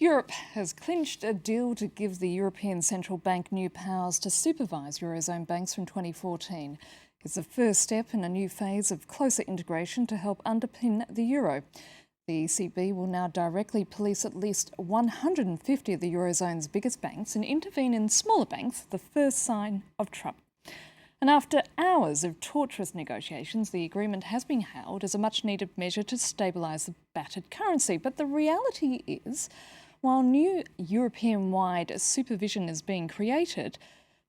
Europe has clinched a deal to give the European Central Bank new powers to supervise Eurozone banks from 2014. It's the first step in a new phase of closer integration to help underpin the euro. The ECB will now directly police at least 150 of the Eurozone's biggest banks and intervene in smaller banks, the first sign of trouble. And after hours of torturous negotiations, the agreement has been hailed as a much-needed measure to stabilise the battered currency. But the reality is, while new European-wide supervision is being created,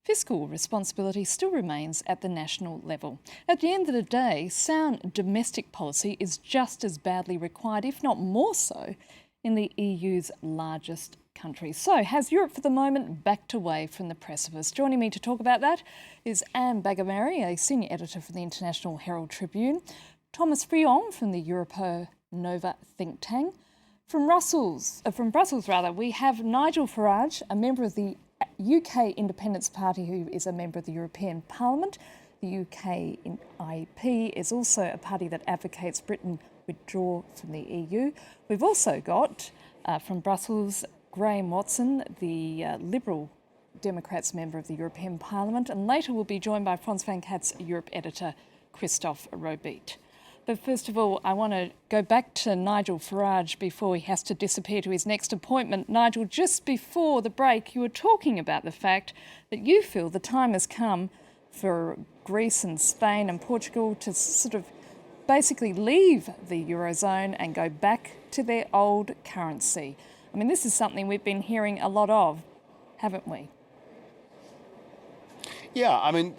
fiscal responsibility still remains at the national level. At the end of the day, sound domestic policy is just as badly required, if not more so, in the EU's largest country. So, has Europe for the moment backed away from the precipice? Joining me to talk about that is Anne Bagameri, a senior editor for the International Herald Tribune, Thomas Frion from the Europa Nova think tank. From Brussels, we have Nigel Farage, a member of the UK Independence Party who is a member of the European Parliament. The UK IP is also a party that advocates Britain withdraw from the EU. We've also got, from Brussels, Graham Watson, the Liberal Democrats member of the European Parliament, and later we'll be joined by Frans van Kat's Europe editor, Christophe Robit. But first of all, I want to go back to Nigel Farage before he has to disappear to his next appointment. Nigel, just before the break, you were talking about the fact that you feel the time has come for Greece and Spain and Portugal to sort of basically leave the Eurozone and go back to their old currency. I mean, this is something we've been hearing a lot of, haven't we? Yeah, I mean,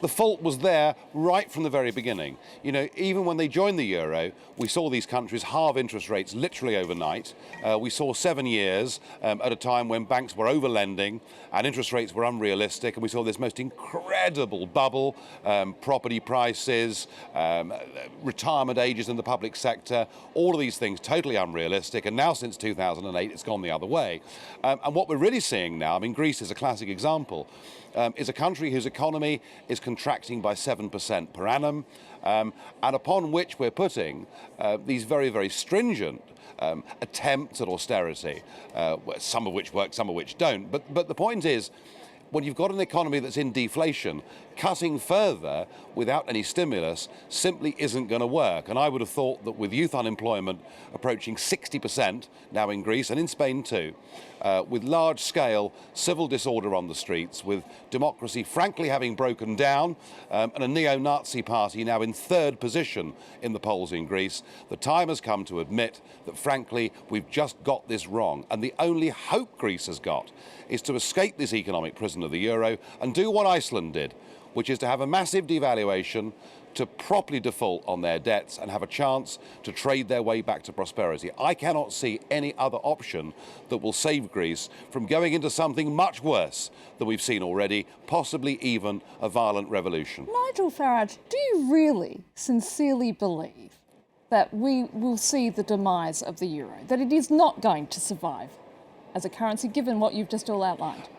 the fault was there right from the very beginning. You know, even when they joined the euro, we saw these countries halve interest rates literally overnight. We saw 7 years at a time when banks were over-lending and interest rates were unrealistic, and we saw this most incredible bubble, property prices, retirement ages in the public sector, all of these things totally unrealistic, and now since 2008 it's gone the other way. And what we're really seeing now, I mean, Greece is a classic example, is a country whose economy is contracting by 7% per annum, and upon which we're putting these very, very stringent attempts at austerity, some of which work, some of which don't. But the point is, when you've got an economy that's in deflation, cutting further without any stimulus simply isn't going to work. And I would have thought that with youth unemployment approaching 60% now in Greece and in Spain too, with large-scale civil disorder on the streets, with democracy frankly having broken down, and a neo-Nazi party now in third position in the polls in Greece, the time has come to admit that frankly we've just got this wrong. And the only hope Greece has got is to escape this economic prison of the euro and do what Iceland did, which is to have a massive devaluation, to properly default on their debts and have a chance to trade their way back to prosperity. I cannot see any other option that will save Greece from going into something much worse than we've seen already, possibly even a violent revolution. Nigel Farage, do you really sincerely believe that we will see the demise of the euro, that it is not going to survive as a currency, given what you've just all outlined?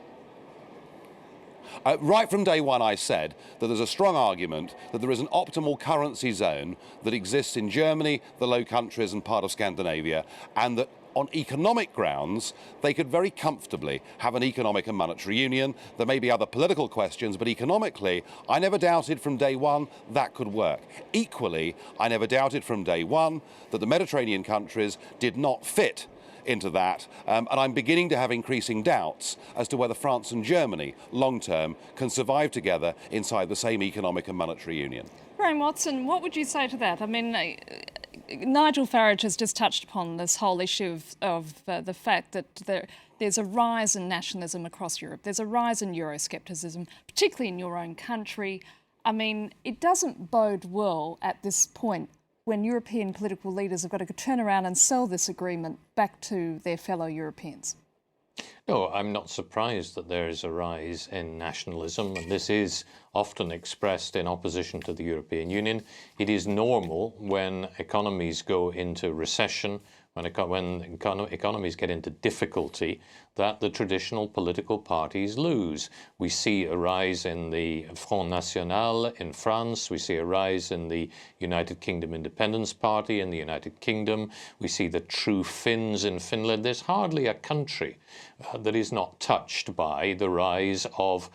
Right from day one, I said that there's a strong argument that there is an optimal currency zone that exists in Germany, the Low Countries and part of Scandinavia, and that on economic grounds, they could very comfortably have an economic and monetary union. There may be other political questions, but economically, I never doubted from day one that could work. Equally, I never doubted from day one that the Mediterranean countries did not fit into that, and I'm beginning to have increasing doubts as to whether France and Germany, long-term, can survive together inside the same economic and monetary union. Graham Watson, what would you say to that? I mean, Nigel Farage has just touched upon this whole issue of the fact that there's a rise in nationalism across Europe. There's a rise in Euroscepticism, particularly in your own country. I mean, it doesn't bode well at this point when European political leaders have got to turn around and sell this agreement back to their fellow Europeans. No, I'm not surprised that there is a rise in nationalism, and this is often expressed in opposition to the European Union. It is normal when economies go into recession, when economies get into difficulty, that the traditional political parties lose. We see a rise in the Front National in France. We see a rise in the United Kingdom Independence Party in the United Kingdom. We see the True Finns in Finland. There's hardly a country that is not touched by the rise of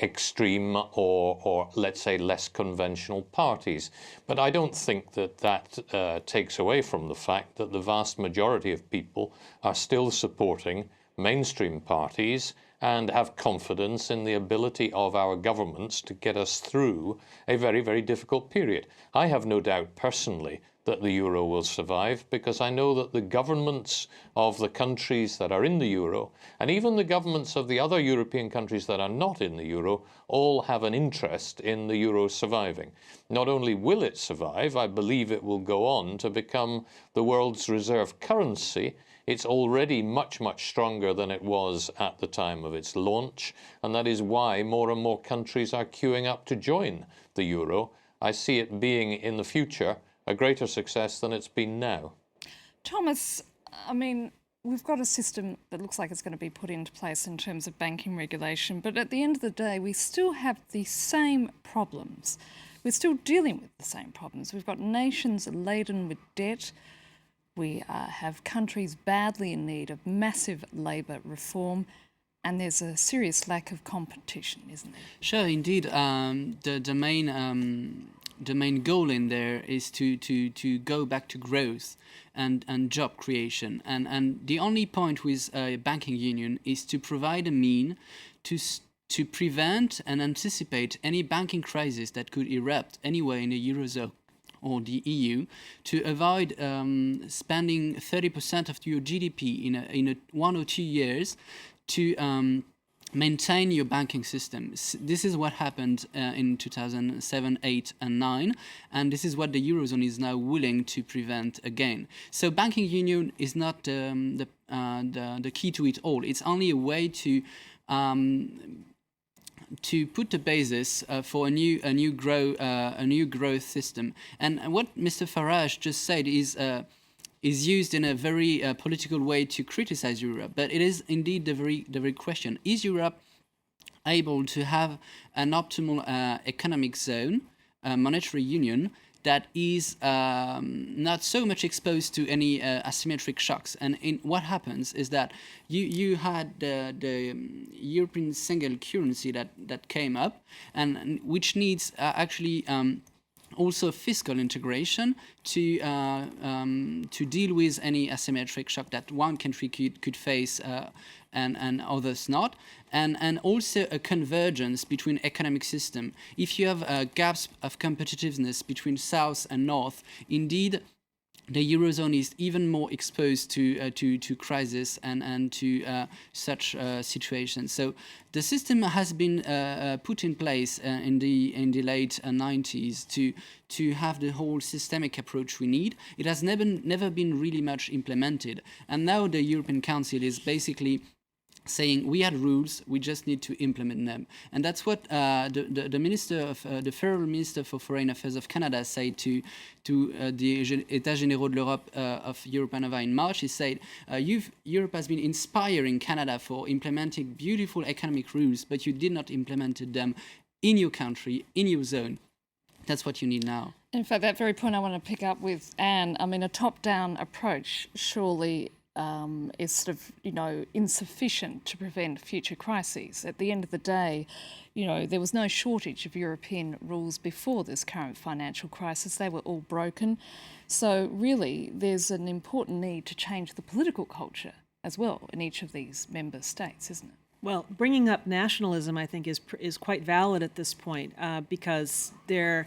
extreme or let's say less conventional parties. But I don't think that takes away from the fact that the vast majority of people are still supporting mainstream parties and have confidence in the ability of our governments to get us through a very, very difficult period. I have no doubt personally that the euro will survive, because I know that the governments of the countries that are in the euro, and even the governments of the other European countries that are not in the euro, all have an interest in the euro surviving. Not only will it survive, I believe it will go on to become the world's reserve currency. It's already much, much stronger than it was at the time of its launch, and that is why more and more countries are queuing up to join the euro. I see it being, in the future, a greater success than it's been now. Thomas, I mean, we've got a system that looks like it's going to be put into place in terms of banking regulation, but at the end of the day, we still have the same problems. We're still dealing with the same problems. We've got nations laden with debt. We have countries badly in need of massive labour reform, and there's a serious lack of competition, isn't there? Sure, indeed. The main goal in there is to go back to growth and job creation. And the only point with a banking union is to provide a mean to prevent and anticipate any banking crisis that could erupt anywhere in the Eurozone or the EU, to avoid spending 30% of your GDP in a 1 or 2 years to maintain your banking system. This is what happened in 2007, 8 and 9, and this is what the Eurozone is now willing to prevent again. So banking union is not the key to it all. It's only a way to put the basis for a new growth system. And what Mr. Farage just said is used in a very political way to criticize Europe, but it is indeed the very question: is Europe able to have an optimal economic zone, monetary union, that is not so much exposed to any asymmetric shocks? And what happens is that you had the European single currency that came up, and which needs actually also fiscal integration to deal with any asymmetric shock that one country could face and others not, and also a convergence between economic system. If you have gaps of competitiveness between South and North, indeed, the Eurozone is even more exposed to crisis and to such situations. So the system has been put in place in the late 90s to have the whole systemic approach we need. It has never been really much implemented, and now the European Council is basically saying we had rules, we just need to implement them. And that's what the minister of the Federal Minister for Foreign Affairs of Canada said to the États Généraux de l'Europe of Europanova in March. He said, Europe has been inspiring Canada for implementing beautiful economic rules, but you did not implement them in your country, in your zone. That's what you need now. In fact, that very point I want to pick up with Anne. I mean, a top-down approach surely is sort of, insufficient to prevent future crises. At the end of the day, there was no shortage of European rules before this current financial crisis. They were all broken. So really, there's an important need to change the political culture as well in each of these member states, isn't it? Well, bringing up nationalism, I think, is quite valid at this point because the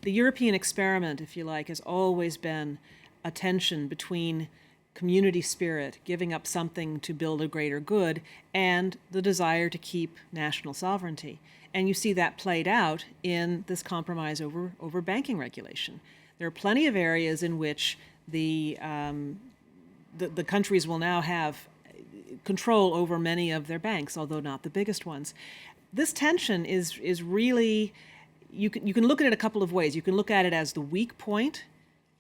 European experiment, if you like, has always been a tension between community spirit, giving up something to build a greater good, and the desire to keep national sovereignty. And you see that played out in this compromise over banking regulation. There are plenty of areas in which the countries will now have control over many of their banks, although not the biggest ones. This tension is really, you can look at it a couple of ways. You can look at it as the weak point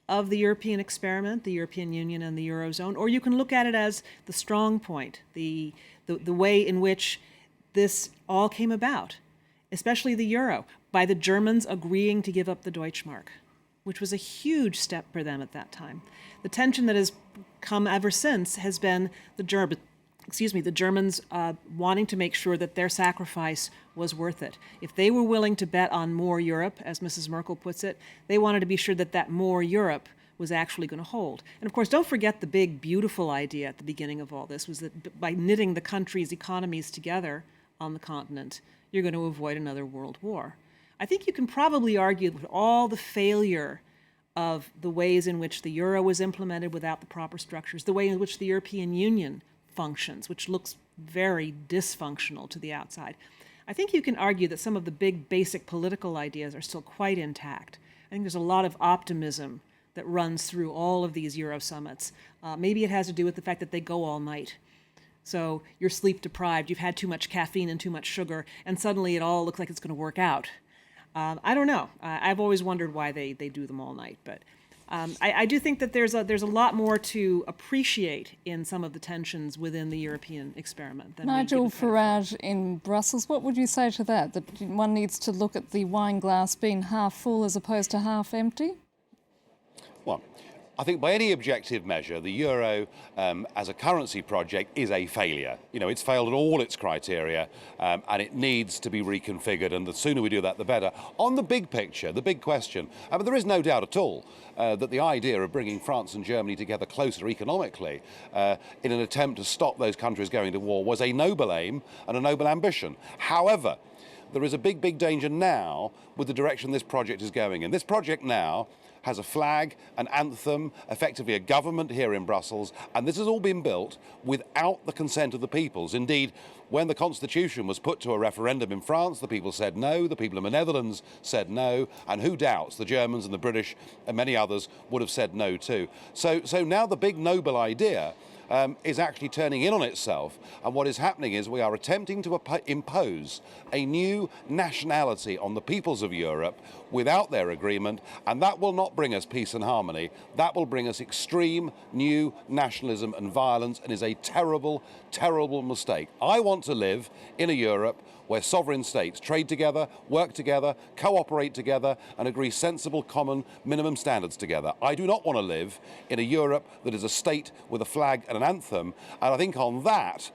of the European experiment, the European Union and the Eurozone, or you can look at it as the strong point, the way in which this all came about, especially the euro, by the Germans agreeing to give up the Deutschmark, which was a huge step for them at that time. The tension that has come ever since has been the Germans wanting to make sure that their sacrifice was worth it. If they were willing to bet on more Europe, as Mrs. Merkel puts it, they wanted to be sure that that more Europe was actually going to hold. And of course, don't forget the big, beautiful idea at the beginning of all this was that by knitting the countries' economies together on the continent, you're going to avoid another world war. I think you can probably argue with all the failure of the ways in which the euro was implemented without the proper structures, the way in which the European Union functions, which looks very dysfunctional to the outside. I think you can argue that some of the big basic political ideas are still quite intact. I think there's a lot of optimism that runs through all of these Euro summits. Maybe it has to do with the fact that they go all night. So you're sleep deprived, you've had too much caffeine and too much sugar, and suddenly it all looks like it's going to work out. I don't know. I've always wondered why they do them all night, but I do think that there's a lot more to appreciate in some of the tensions within the European experiment. Than Nigel Farage in Brussels, what would you say to that? That one needs to look at the wine glass being half full as opposed to half empty? Well, I think by any objective measure, the euro as a currency project is a failure. You know, it's failed at all its criteria and it needs to be reconfigured, and the sooner we do that, the better. On the big picture, the big question, there is no doubt at all that the idea of bringing France and Germany together closer economically in an attempt to stop those countries going to war was a noble aim and a noble ambition. However, there is a big, big danger now with the direction this project is going in. This project now has a flag, an anthem, effectively a government here in Brussels, and this has all been built without the consent of the peoples. Indeed, when the Constitution was put to a referendum in France, the people said no, the people in the Netherlands said no, and who doubts the Germans and the British and many others would have said no too. So now the big noble idea is actually turning in on itself, and what is happening is we are attempting to impose a new nationality on the peoples of Europe without their agreement, and that will not bring us peace and harmony. That will bring us extreme new nationalism and violence, and is a terrible, terrible mistake. I want to live in a Europe where sovereign states trade together, work together, cooperate together, and agree sensible common minimum standards together. I do not want to live in a Europe that is a state with a flag and an anthem, and I think on that,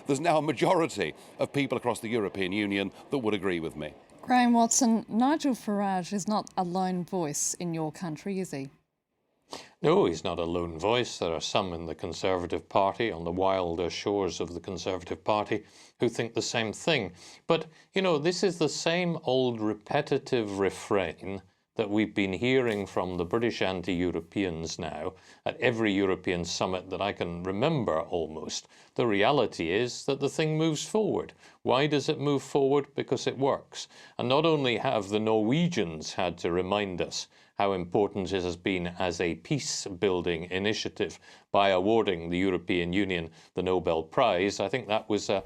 there's now a majority of people across the European Union that would agree with me. Graham Watson, Nigel Farage is not a lone voice in your country, is he? No, he's not a lone voice. There are some in the Conservative Party, on the wilder shores of the Conservative Party, who think the same thing. But, you know, this is the same old repetitive refrain that we've been hearing from the British anti-Europeans now at every European summit that I can remember almost. The reality is that the thing moves forward. Why does it move forward? Because it works. And not only have the Norwegians had to remind us how important it has been as a peace-building initiative by awarding the European Union the Nobel Prize. I think that was a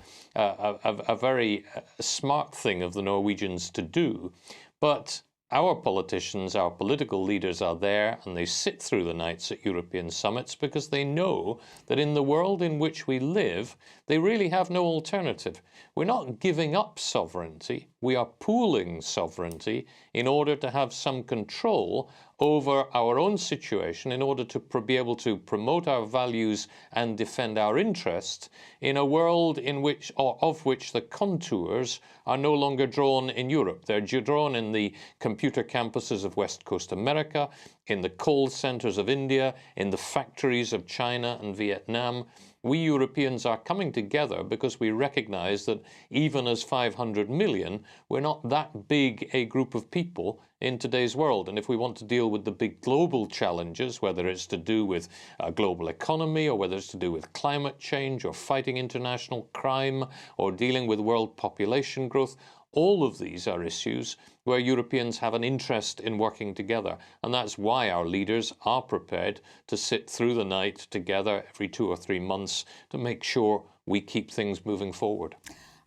very smart thing of the Norwegians to do. But our politicians, our political leaders are there, and they sit through the nights at European summits because they know that in the world in which we live, they really have no alternative. We're not giving up sovereignty. We are pooling sovereignty in order to have some control over our own situation, in order to be able to promote our values and defend our interests in a world in which, or of which, the contours are no longer drawn in Europe. They're drawn in the computer campuses of West Coast America, in the coal centers of India, in the factories of China and Vietnam. We Europeans are coming together because we recognize that even as 500 million, we're not that big a group of people in today's world. And if we want to deal with the big global challenges, whether it's to do with a global economy, or whether it's to do with climate change, or fighting international crime, or dealing with world population growth, all of these are issues where Europeans have an interest in working together. And that's why our leaders are prepared to sit through the night together every 2 or 3 months to make sure we keep things moving forward.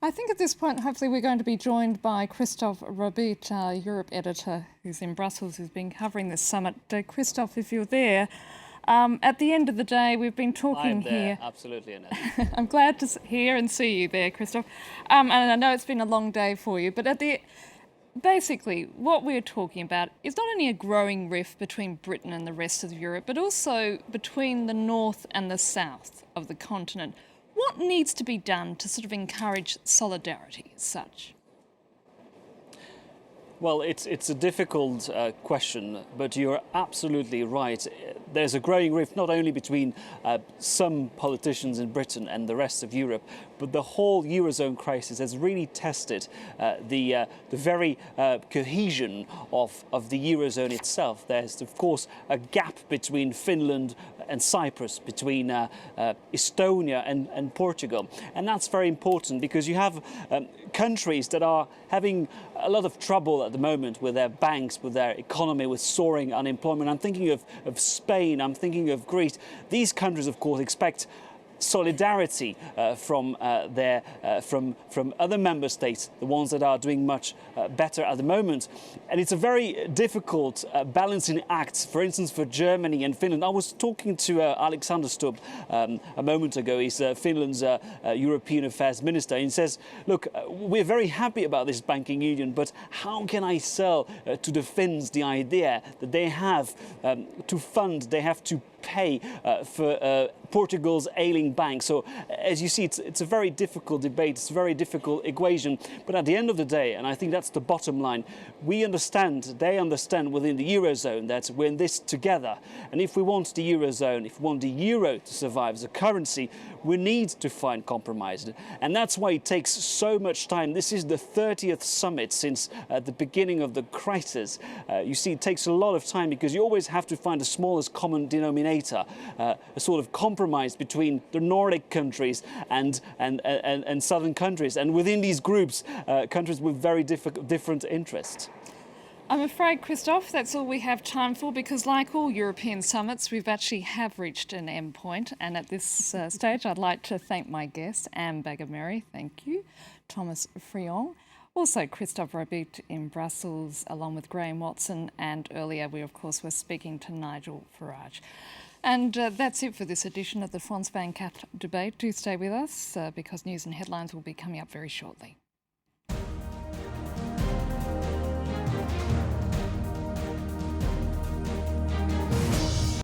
I think at this point, hopefully, we're going to be joined by Christophe Robit, our Europe editor, who's in Brussels, who's been covering this summit. Christophe, if you're there, at the end of the day, we've been talking I'm there, here. absolutely, Annette. I'm glad to hear and see you there, Christophe. And I know it's been a long day for you, but basically, what we're talking about is not only a growing rift between Britain and the rest of Europe, but also between the north and the south of the continent. What needs to be done to sort of encourage solidarity as such? Well, it's a difficult question, but you're absolutely right. There's a growing rift not only between some politicians in Britain and the rest of Europe, but the whole Eurozone crisis has really tested the very cohesion of the Eurozone itself. There's, of course, a gap between Finland and Cyprus, between Estonia and Portugal. And that's very important because you have countries that are having a lot of trouble at the moment with their banks, with their economy, with soaring unemployment. I'm thinking of Spain, I'm thinking of Greece. These countries, of course, expect solidarity from other member states, the ones that are doing much better at the moment. And it's a very difficult balancing act, for instance, for Germany and Finland. I was talking to Alexander Stubb a moment ago. He's Finland's European Affairs Minister. And he says, look, we're very happy about this banking union, but how can I sell to the Finns the idea that they have to fund, they have to pay for Portugal's ailing bank? So as you see, it's a very difficult debate, it's a very difficult equation. But at the end of the day, and I think that's the bottom line, we understand, they understand within the Eurozone that we're in this together. And if we want the Eurozone, if we want the euro to survive as a currency, we need to find compromise. And that's why it takes so much time. This is the 30th summit since the beginning of the crisis. You see, it takes a lot of time because you always have to find the smallest common denominator, a sort of compromise between the Nordic countries and southern countries. And within these groups, countries with very different interests. I'm afraid, Christophe, that's all we have time for because like all European summits, we've actually reached an end point. And at this stage, I'd like to thank my guests, Anne Bagger-Mary, thank you, Thomas Frion, also Christophe Robit in Brussels, along with Graham Watson, and earlier we, of course, were speaking to Nigel Farage. And that's it for this edition of the France 24 debate. Do stay with us because news and headlines will be coming up very shortly.